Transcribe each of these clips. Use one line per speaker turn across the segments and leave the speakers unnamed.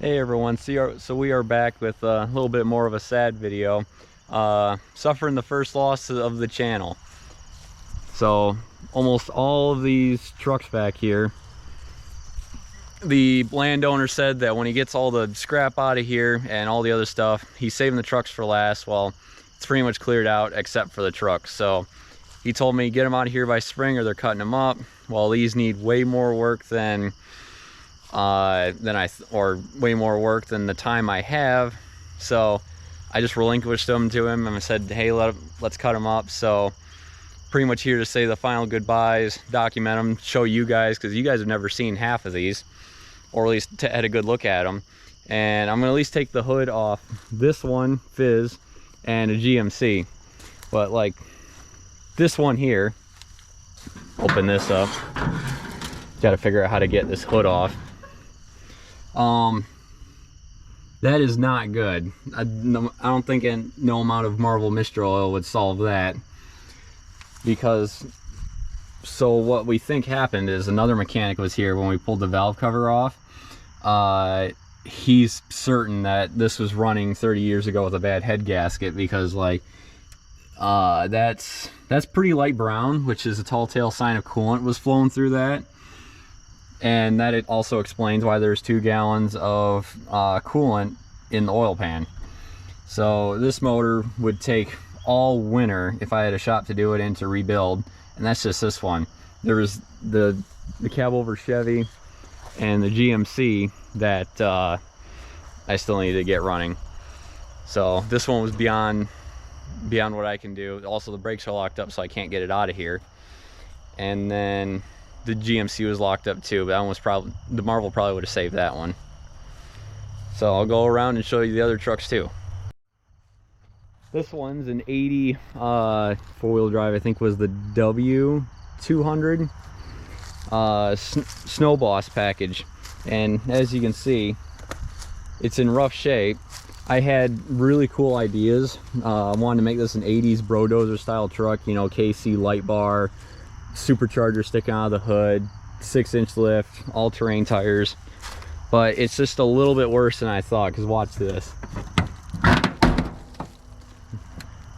Hey everyone, so we are back with a little bit more of a sad video. Suffering the first loss of the channel. So almost all of these trucks back here, the landowner said that when he gets all the scrap out of here and all the other stuff, he's saving the trucks for last. Well, it's pretty much cleared out except for the trucks. So he told me get them out of here by spring or they're cutting them up. Well, these need way more work than way more work than the time I have. So I just relinquished them to him and I said, hey, let's cut them up. So pretty much here to say the final goodbyes, document them, show you guys, because you guys have never seen half of these, or at least had a good look at them. And I'm gonna at least take the hood off this one, Fizz, and a GMC. But like this one here, open this up, got to figure out how to get this hood off. That is not good. I don't think no amount of Marvel Mystery Oil would solve that. Because, so what we think happened is another mechanic was here when we pulled the valve cover off. He's certain that this was running 30 years ago with a bad head gasket, because like, that's pretty light brown, which is a tall tale sign of coolant was flowing through that. And that it also explains why there's 2 gallons of coolant in the oil pan. So this motor would take all winter if I had a shop to do it and to rebuild, and that's just this one. There was the cabover Chevy and the GMC that I still need to get running. So this one was beyond what I can do. Also the brakes are locked up, so I can't get it out of here. And then the GMC was locked up too, but that one was probably, the Marvel probably would have saved that one. So I'll go around and show you the other trucks too. This one's an 80 four-wheel drive, I think was the W200 Snow Boss package. And as you can see, it's in rough shape. I had really cool ideas. I wanted to make this an 80s Brodozer style truck, you know, KC light bar, supercharger sticking out of the hood, 6-inch lift, all-terrain tires. But it's just a little bit worse than I thought, because watch this.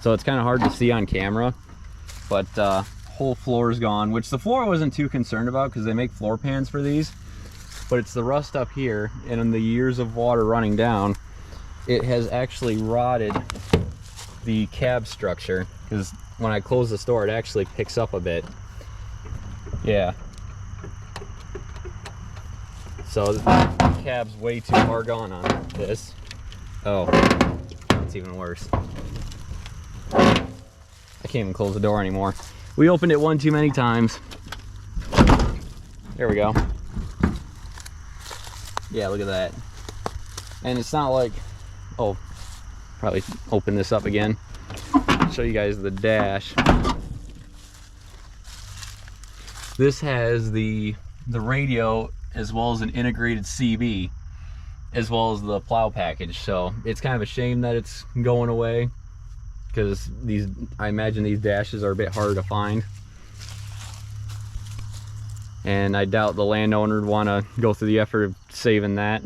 So it's kind of hard to see on camera, but whole floor is gone, which the floor I wasn't too concerned about because they make floor pans for these, but it's the rust up here, and in the years of water running down, it has actually rotted the cab structure, because when I close the door it actually picks up a bit. Yeah. So the cab's way too far gone on this. Oh, it's even worse. I can't even close the door anymore. We opened it one too many times. There we go. Yeah, look at that. And it's not like, oh, probably open this up again. Show you guys the dash. This has the radio as well as an integrated CB, as well as the plow package. So it's kind of a shame that it's going away, because I imagine these dashes are a bit harder to find. And I doubt the landowner would want to go through the effort of saving that.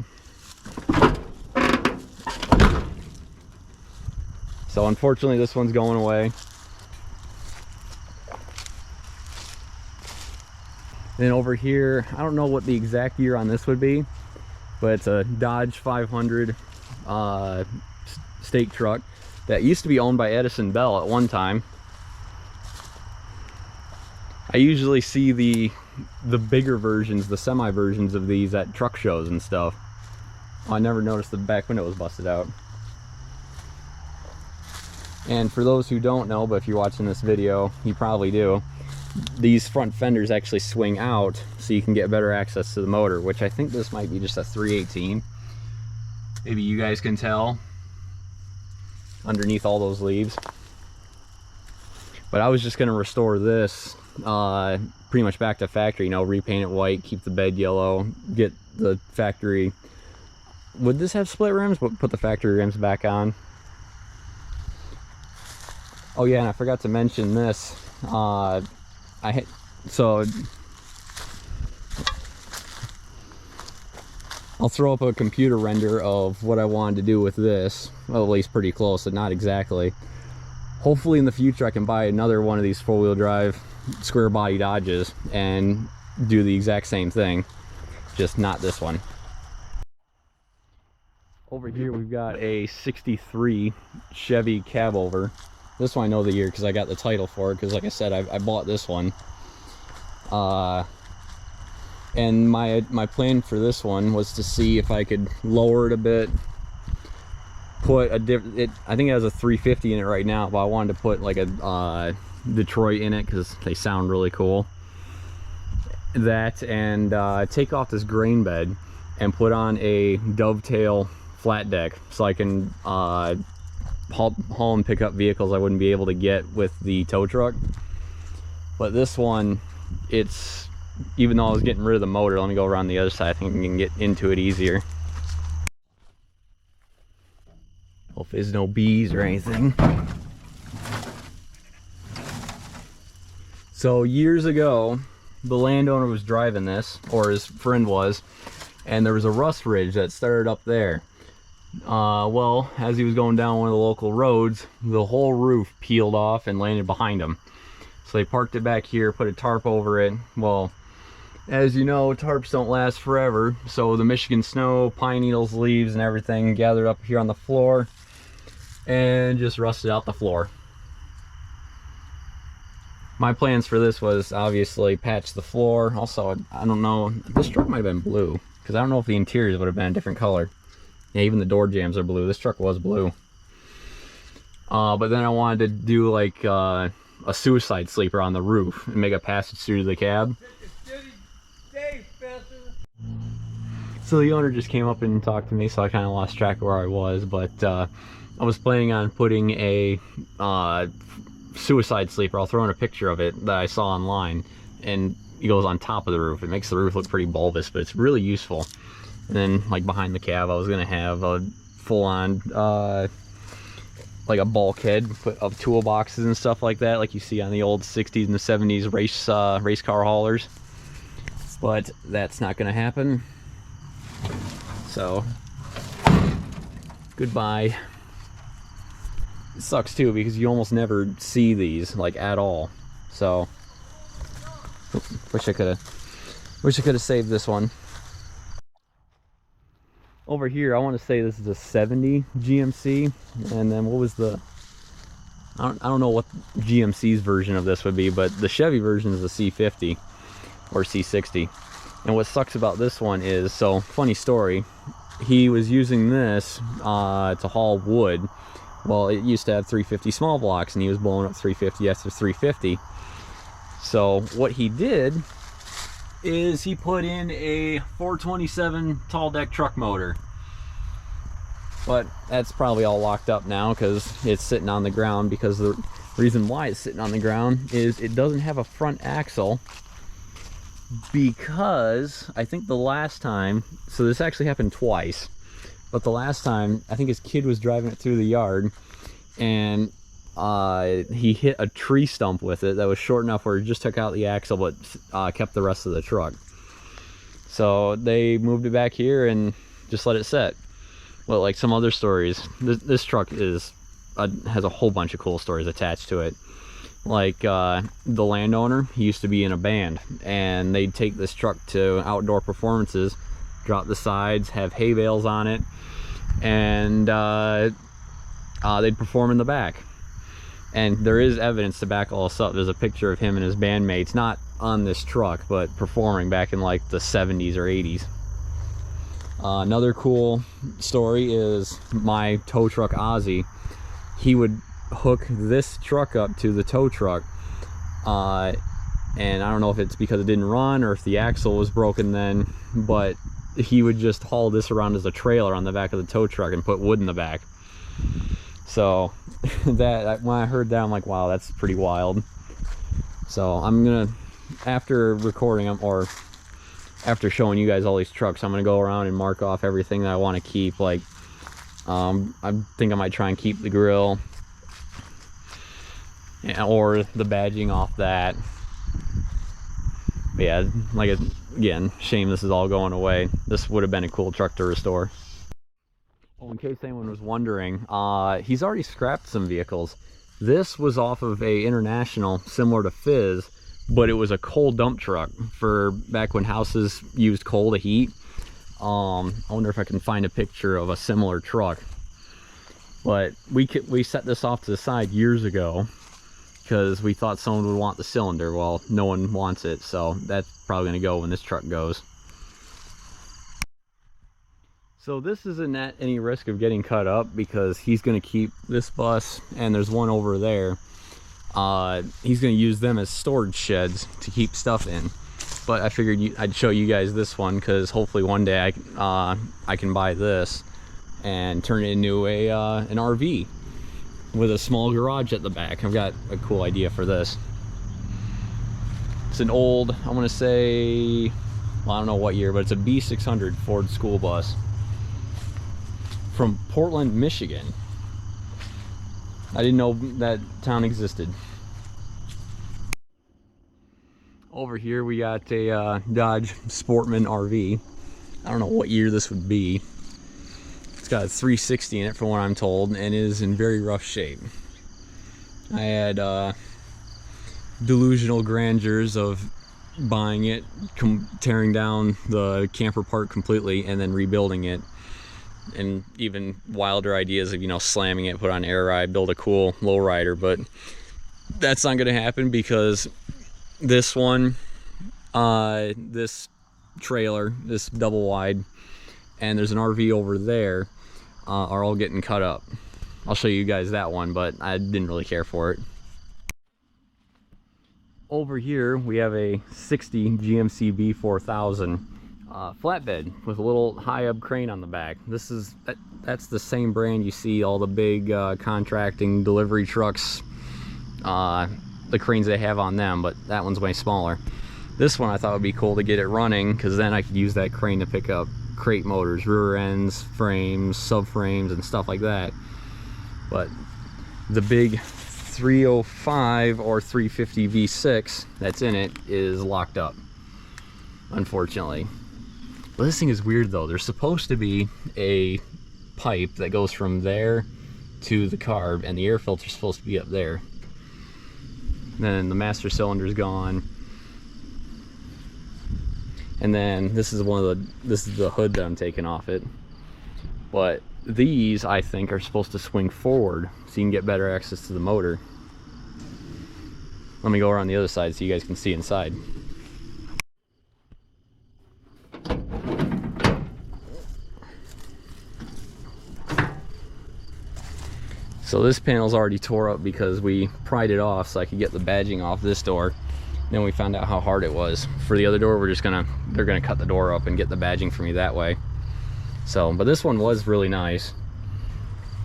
So unfortunately this one's going away. Then over here, I don't know what the exact year on this would be, but it's a Dodge 500 stake truck that used to be owned by Edison Bell at one time. I usually see the bigger versions, the semi versions of these at truck shows and stuff. I never noticed the back window was busted out. And for those who don't know, but if you're watching this video, you probably do, these front fenders actually swing out so you can get better access to the motor, which I think this might be just a 318. Maybe you guys can tell underneath all those leaves. But I was just going to restore this pretty much back to factory, you know, repaint it white, keep the bed yellow, get the factory. Would this have split rims? Put the factory rims back on. Oh yeah, and I forgot to mention this. I'll throw up a computer render of what I wanted to do with this. Well, at least pretty close, but not exactly. Hopefully in the future I can buy another one of these four-wheel drive square body Dodges and do the exact same thing, just not this one. Over here we've got a 63 Chevy cabover. This one I know the year because I got the title for it, because like I said, I bought this one. And my plan for this one was to see if I could lower it a bit, put a different, I think it has a 350 in it right now, but I wanted to put like a Detroit in it because they sound really cool. That, and take off this grain bed and put on a dovetail flat deck so I can haul and pick up vehicles I wouldn't be able to get with the tow truck. But this one, it's, even though I was getting rid of the motor, let me go around the other side. I think I can get into it easier. Hope there's no bees or anything. So years ago, the landowner was driving this, or his friend was, and there was a rust ridge that started up there. Well, as he was going down one of the local roads, the whole roof peeled off and landed behind him. So they parked it back here, put a tarp over it. Well, as you know, tarps don't last forever, so the Michigan snow, pine needles, leaves, and everything gathered up here on the floor and just rusted out the floor. My plans for this was obviously patch the floor. Also, I don't know, this truck might have been blue, because I don't know if the interiors would have been a different color. Yeah, even the door jambs are blue. This truck was blue. But then I wanted to do like a suicide sleeper on the roof and make a passage through the cab. So the owner just came up and talked to me, so I kind of lost track of where I was, but I was planning on putting a suicide sleeper. I'll throw in a picture of it that I saw online, and it goes on top of the roof. It makes the roof look pretty bulbous, but it's really useful. And then like behind the cab, I was gonna have a full-on like a bulkhead of toolboxes and stuff like that, like you see on the old 60s and the 70s race car haulers. But that's not gonna happen. So goodbye. It sucks too because you almost never see these like at all. So wish I could have saved this one. Over here I want to say this is a 70 GMC, and then what was the, I don't know what GMC's version of this would be, but the Chevy version is the C50 or C60. And what sucks about this one is, so funny story, he was using this to haul wood. Well, it used to have 350 small blocks, and he was blowing up 350 after 350. So what he did is he put in a 427 tall deck truck motor. But that's probably all locked up now because it's sitting on the ground, because the reason why it's sitting on the ground is it doesn't have a front axle, because I think the last time, so this actually happened twice, but the last time I think his kid was driving it through the yard, and he hit a tree stump with it that was short enough where it just took out the axle but kept the rest of the truck. So they moved it back here and just let it sit. Well, like some other stories, this truck has a whole bunch of cool stories attached to it. Like the landowner, he used to be in a band, and they'd take this truck to outdoor performances, drop the sides, have hay bales on it, and they'd perform in the back. And there is evidence to back all this up. There's a picture of him and his bandmates, not on this truck, but performing back in like the 70s or 80s. Another cool story is my tow truck Ozzy. He would hook this truck up to the tow truck, and I don't know if it's because it didn't run or if the axle was broken then, but he would just haul this around as a trailer on the back of the tow truck and put wood in the back. So that, when I heard that, I'm like, wow, that's pretty wild. So I'm gonna, after recording them, or after showing you guys all these trucks, I'm gonna go around and mark off everything that I want to keep. Like I think I might try and keep the grill, or the badging off that. But yeah, like again, shame this is all going away. This would have been a cool truck to restore. Oh, in case anyone was wondering, he's already scrapped some vehicles. This was off of a International similar to Fizz, but it was a coal dump truck for back when houses used coal to heat. I wonder if I can find a picture of a similar truck. But we set this off to the side years ago because we thought someone would want the cylinder. Well, no one wants it, so that's probably going to go when this truck goes. So this isn't at any risk of getting cut up because he's going to keep this bus, and there's one over there. He's going to use them as storage sheds to keep stuff in. But I figured I'd show you guys this one because hopefully one day I can buy this and turn it into an RV with a small garage at the back. I've got a cool idea for this. It's an old, I want to say, well, I don't know what year, but it's a B600 Ford school bus from Portland, Michigan. I didn't know that town existed. Over here we got a Dodge Sportman RV. I don't know what year this would be. It's got a 360 in it from what I'm told, and is in very rough shape. I had delusional grandeurs of buying it, tearing down the camper part completely, and then rebuilding it. And even wilder ideas of, you know, slamming it, put on air ride, build a cool lowrider, but that's not going to happen because this one, this trailer, this double wide, and there's an RV over there, are all getting cut up. I'll show you guys that one, but I didn't really care for it. Over here we have a 60 GMC B4000 flatbed with a little high-up crane on the back. That's the same brand you see all the big contracting delivery trucks, the cranes they have on them, but that one's way smaller. This one I thought would be cool to get it running because then I could use that crane to pick up crate motors, rear ends, frames, subframes, and stuff like that. But the big 305 or 350 V6 that's in it is locked up, unfortunately. But this thing is weird though. There's supposed to be a pipe that goes from there to the carb, and the air filter's supposed to be up there. Then the master cylinder's gone. And then this is the hood that I'm taking off it. But these, I think, are supposed to swing forward so you can get better access to the motor. Let me go around the other side so you guys can see inside. So this panel's already tore up because we pried it off so I could get the badging off this door. Then we found out how hard it was. For the other door, they're gonna cut the door up and get the badging for me that way. So, but this one was really nice.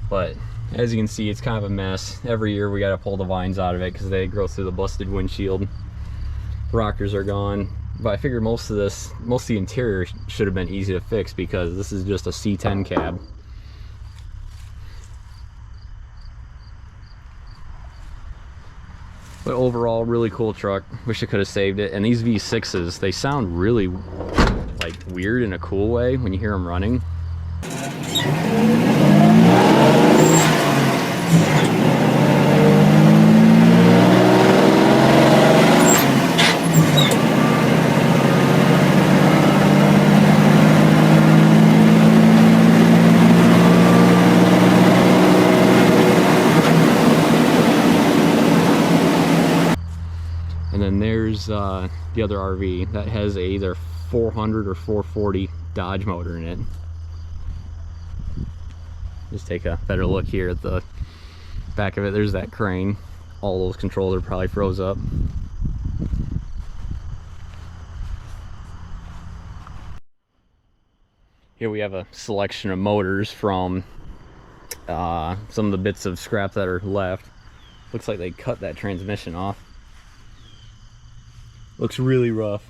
But as you can see, it's kind of a mess. Every year we gotta pull the vines out of it because they grow through the busted windshield. Rockers are gone. But I figured most of the interior should have been easy to fix because this is just a C10 cab. But overall, really cool truck. Wish I could have saved it. And these V6s, they sound really like weird in a cool way when you hear them running. And then there's the other RV that has a either 400 or 440 Dodge motor in it. Just take a better look here at the back of it. There's that crane. All those controls are probably froze up. Here we have a selection of motors from some of the bits of scrap that are left. Looks like they cut that transmission off. Looks really rough.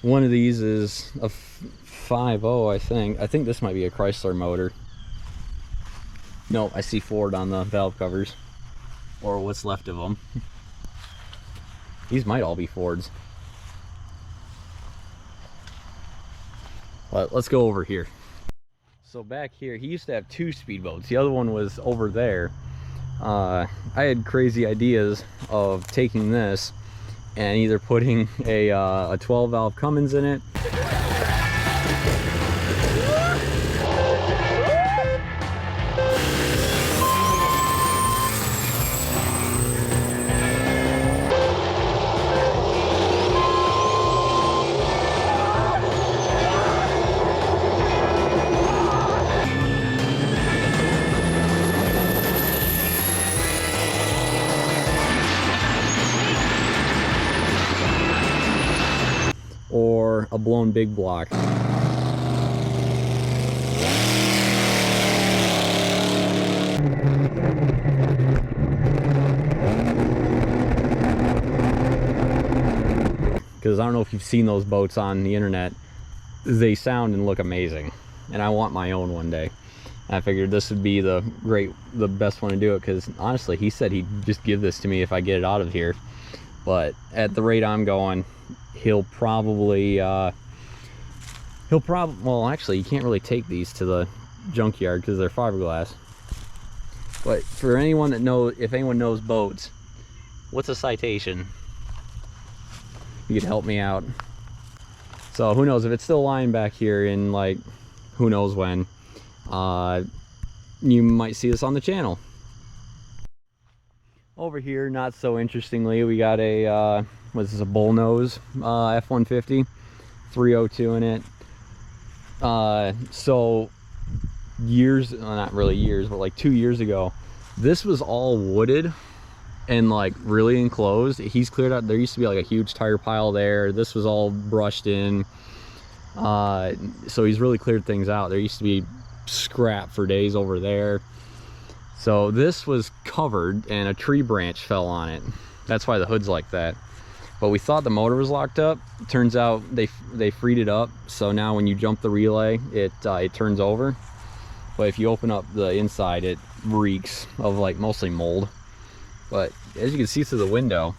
One of these is a 5.0, I think. I think this might be a Chrysler motor. No, I see Ford on the valve covers, or what's left of them. These might all be Fords. But let's go over here. So back here, he used to have 2 speedboats. The other one was over there. I had crazy ideas of taking this and either putting a 12 valve Cummins in it, or a blown big block. Because I don't know if you've seen those boats on the internet. They sound and look amazing, and I want my own one day. And I figured this would be the best one to do it, because honestly, he said he'd just give this to me if I get it out of here. But at the rate I'm going, he'll probably well, actually, you can't really take these to the junkyard because they're fiberglass. But for anyone that knows, if anyone knows boats, what's a citation? You could help me out. So who knows, if it's still lying back here in, like, who knows when, you might see this on the channel. Over here, not so interestingly, we got a what's this, a bullnose F-150 302 in it. So years, well, not really years, but like 2 years ago, this was all wooded and like really enclosed. He's cleared out, there used to be like a huge tire pile there. This was all brushed in. So he's really cleared things out. There used to be scrap for days over there. So this was covered and a tree branch fell on it. That's why the hood's like that. But we thought the motor was locked up. Turns out they freed it up. So now when you jump the relay, it turns over. But if you open up the inside, it reeks of like mostly mold. But as you can see through the window,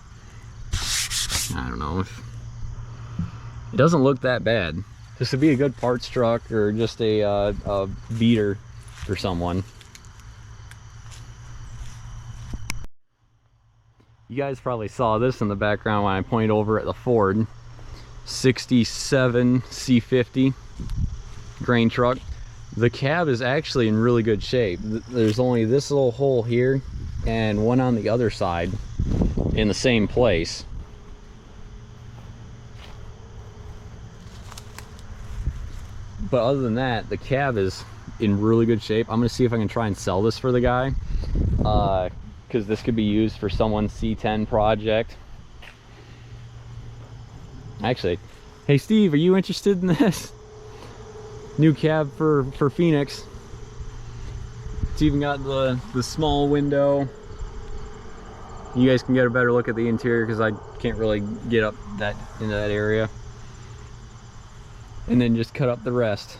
I don't know, it doesn't look that bad. This would be a good parts truck or just a beater for someone. You guys probably saw this in the background when I pointed over at the Ford 67 C50 grain truck. The cab is actually in really good shape. There's only this little hole here and one on the other side in the same place. But other than that, the cab is in really good shape. I'm gonna see if I can try and sell this for the guy, because this could be used for someone's C10 project. Actually, hey Steve, are you interested in this? New cab for Phoenix. It's even got the small window. You guys can get a better look at the interior because I can't really get up into that area. And then just cut up the rest,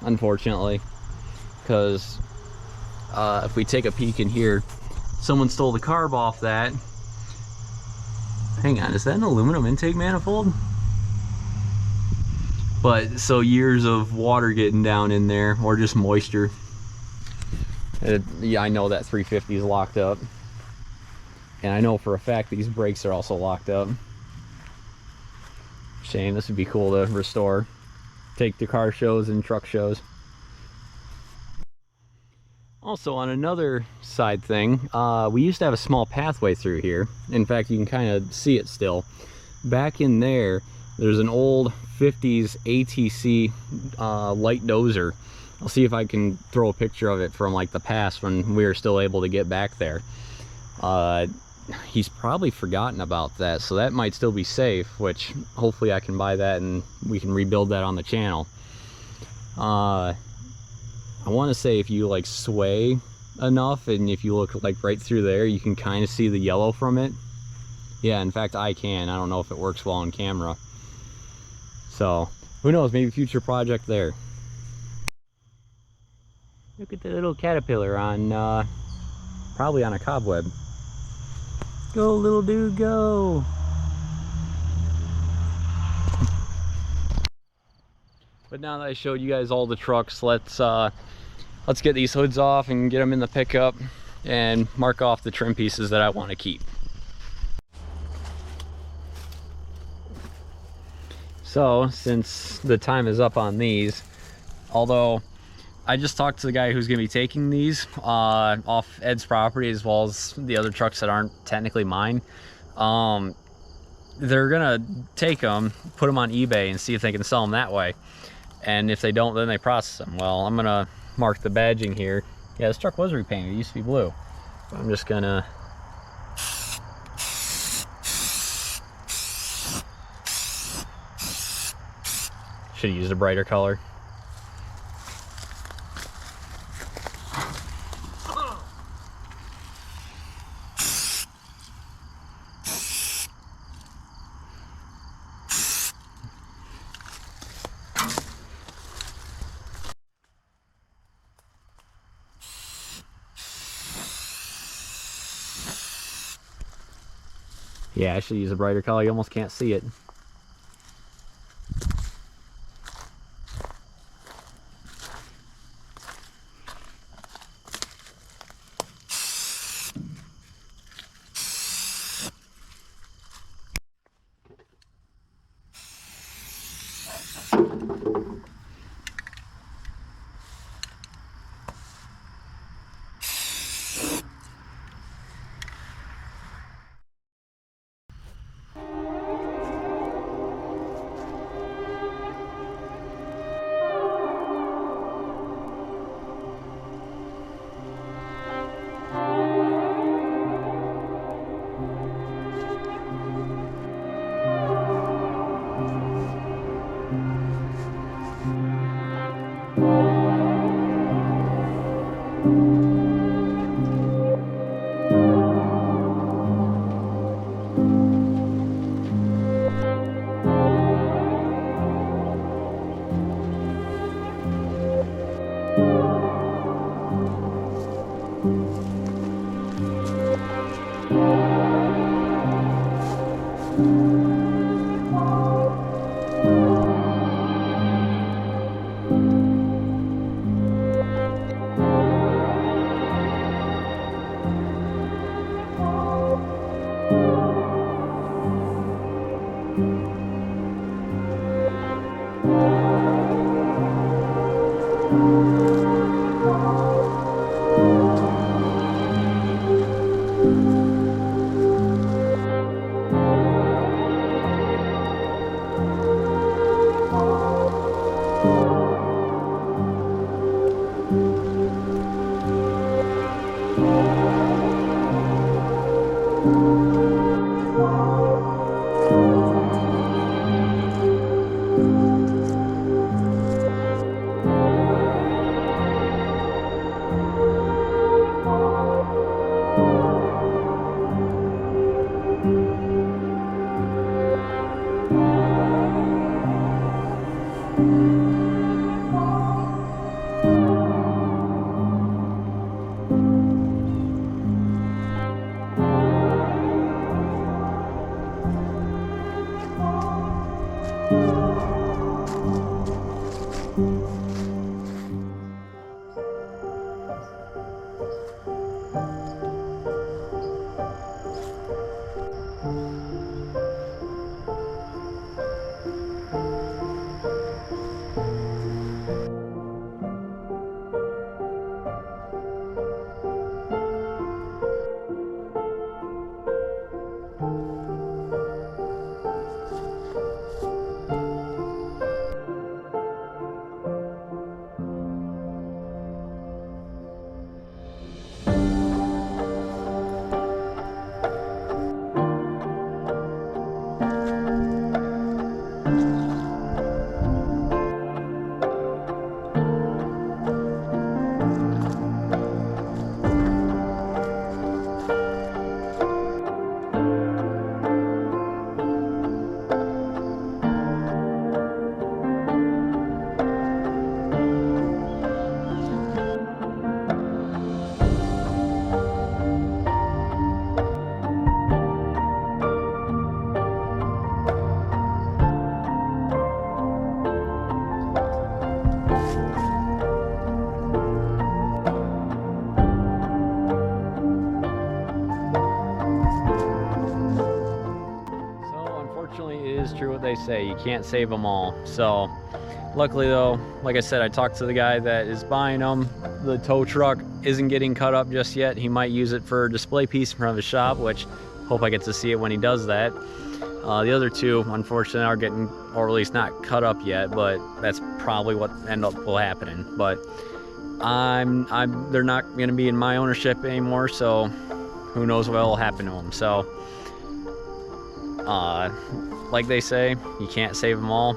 unfortunately, because if we take a peek in here, someone stole the carb off that. Hang on, is that an aluminum intake manifold? But so years of water getting down in there, or just moisture. Yeah, I know that 350 is locked up, and I know for a fact these brakes are also locked up. Shame. This would be cool to restore, take to car shows and truck shows. Also, on another side thing, we used to have a small pathway through here. In fact, you can kind of see it still. Back in there, there's an old 50s ATC light dozer. I'll see if I can throw a picture of it from like the past when we were still able to get back there. He's probably forgotten about that, so that might still be safe, which hopefully I can buy that and we can rebuild that on the channel. I want to say if you like sway enough and if you look like right through there, you can kind of see the yellow from it. Yeah, in fact I can. I don't know if it works well on camera. So who knows, maybe future project there. Look at the little caterpillar on probably on a cobweb. Go little dude, go. But now that I showed you guys all the trucks, let's get these hoods off and get them in the pickup and mark off the trim pieces that I want to keep. So since the time is up on these, although I just talked to the guy who's going to be taking these off Ed's property, as well as the other trucks that aren't technically mine, they're gonna take them, put them on eBay and see if they can sell them that way. And if they don't, then they process them. Well, I'm gonna mark the badging here. Yeah, this truck was repainted, it used to be blue. But I'm just gonna should have used a brighter color. Yeah, I should use a brighter color. You almost can't see it. true what they say, you can't save them all. So luckily though, like I said, I talked to the guy that is buying them. The tow truck isn't getting cut up just yet. He might use it for a display piece in front of his shop, which hope I get to see it when he does that. The other two, unfortunately, are getting, or at least not cut up yet, but that's probably what will happening. But they're not going to be in my ownership anymore, so who knows what will happen to them. So, like they say, you can't save them all,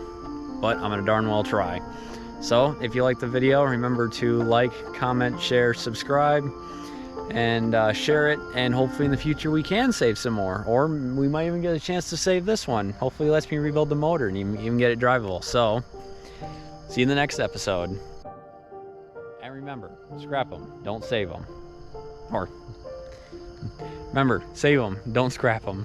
but I'm going to darn well try. So, if you like the video, remember to like, comment, share, subscribe, and share it, and hopefully in the future we can save some more, or we might even get a chance to save this one. Hopefully it lets me rebuild the motor and even get it drivable. So see you in the next episode, and remember, scrap them, don't save them. Or remember, save them, don't scrap them.